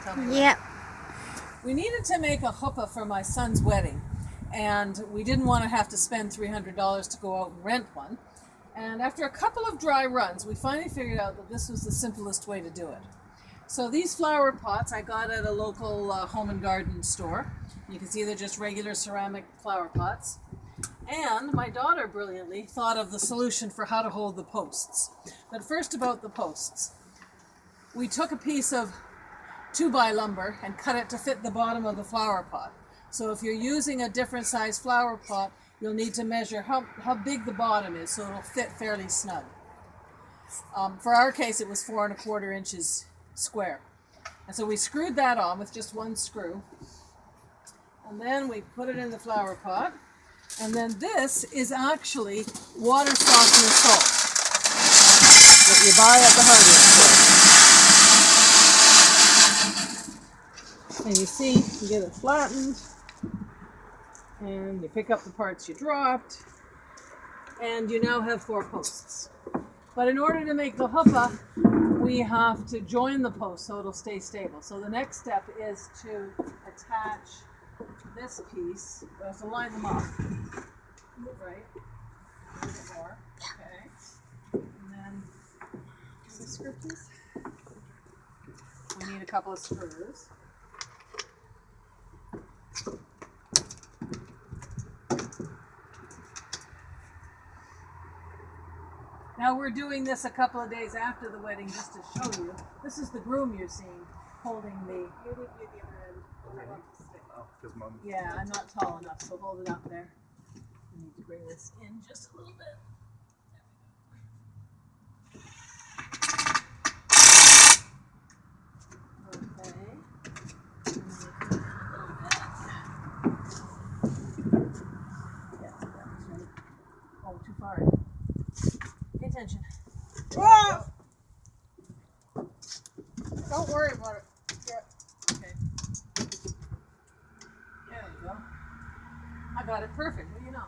Yep. We needed to make a chuppah for my son's wedding, and we didn't want to have to spend $300 to go out and rent one. And after a couple of dry runs, we finally figured out that this was the simplest way to do it. So these flower pots I got at a local home and garden store. You can see they're just regular ceramic flower pots. And my daughter brilliantly thought of the solution for how to hold the posts. But first about the posts. We took a piece of 2x lumber and cut it to fit the bottom of the flower pot. So if you're using a different size flower pot, you'll need to measure how big the bottom is so it'll fit fairly snug. For our case, it was 4 1/4 inches square. And so we screwed that on with just one screw. And then we put it in the flower pot. And then this is actually water softener salt that you buy at the hardware store. And you see, you get it flattened, and you pick up the parts you dropped, and you now have 4 posts. But in order to make the chuppah, we have to join the posts so it'll stay stable. So the next step is to attach this piece. We have to line them up. Move right. A little bit more. Okay. And then the screw piece. We need a couple of screws. Now we're doing this a couple of days after the wedding just to show you. This is the groom you're seeing holding the. You need to be at the other end. Yeah, I'm not tall enough, so hold it up there. I need to bring this in just a little bit. Okay. Yes, that was right. Oh, too far in. Pay attention. Whoa! Don't worry about it. Yeah. Okay. There we go. I got it perfect. What do you know?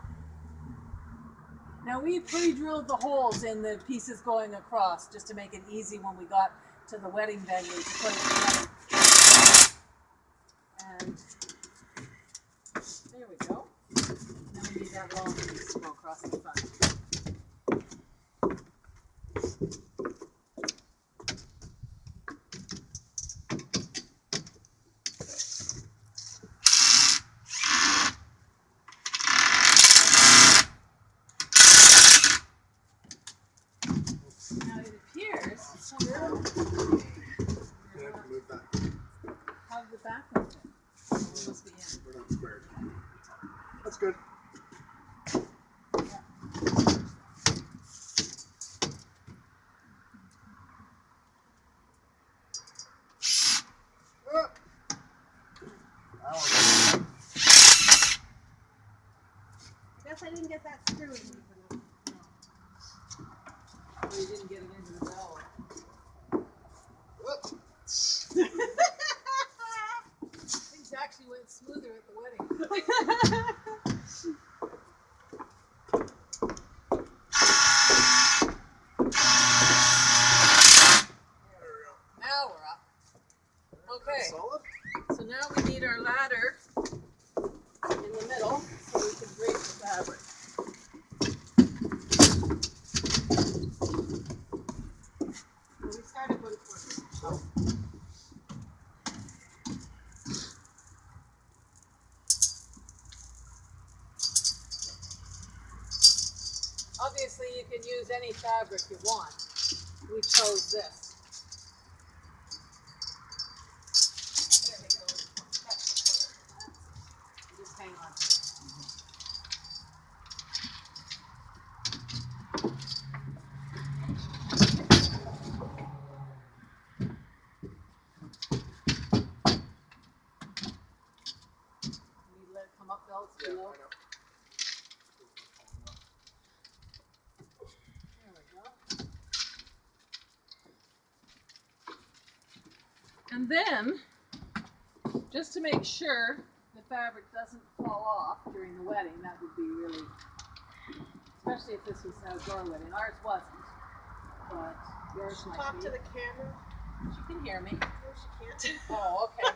Now we pre-drilled the holes in the pieces going across just to make it easy when we got to the wedding venue to put it together. And there we go. Now we need that long piece to go across the front. Now it appears somehow. How did the back one fit? It must be in. We're not squared. That's good. Yeah. I guess I didn't get that screw in deep enough. Or you didn't get it into the bell. Things actually went smoother at the wedding. Now we're up. Okay. Solid? So now we need our ladder in the middle so we can drape the fabric. Well, we started one corner. Oh. Obviously, you can use any fabric you want. We chose this. There we go. Just hang on. You need to let it come up, though. It's below. There we go. And then, just to make sure the fabric doesn't fall off during the wedding, that would be really, especially if this was an outdoor wedding. Ours wasn't, but yours might Talk be. to the camera. She can hear me. No, she can't. Oh, okay.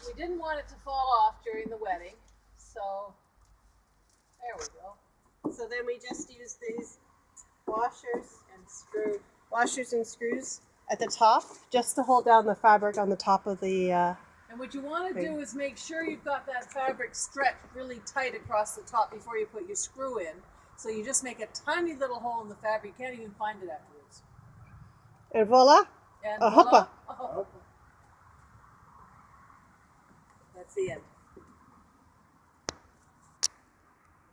We didn't want it to fall off during the wedding, so there we go. So then we just use these washers and screws at the top, just to hold down the fabric on the top of the. And what you want to do is make sure you've got that fabric stretched really tight across the top before you put your screw in. So you just make a tiny little hole in the fabric. You can't even find it afterwards. And voila, And a voila, chuppah. a chuppah. That's the end.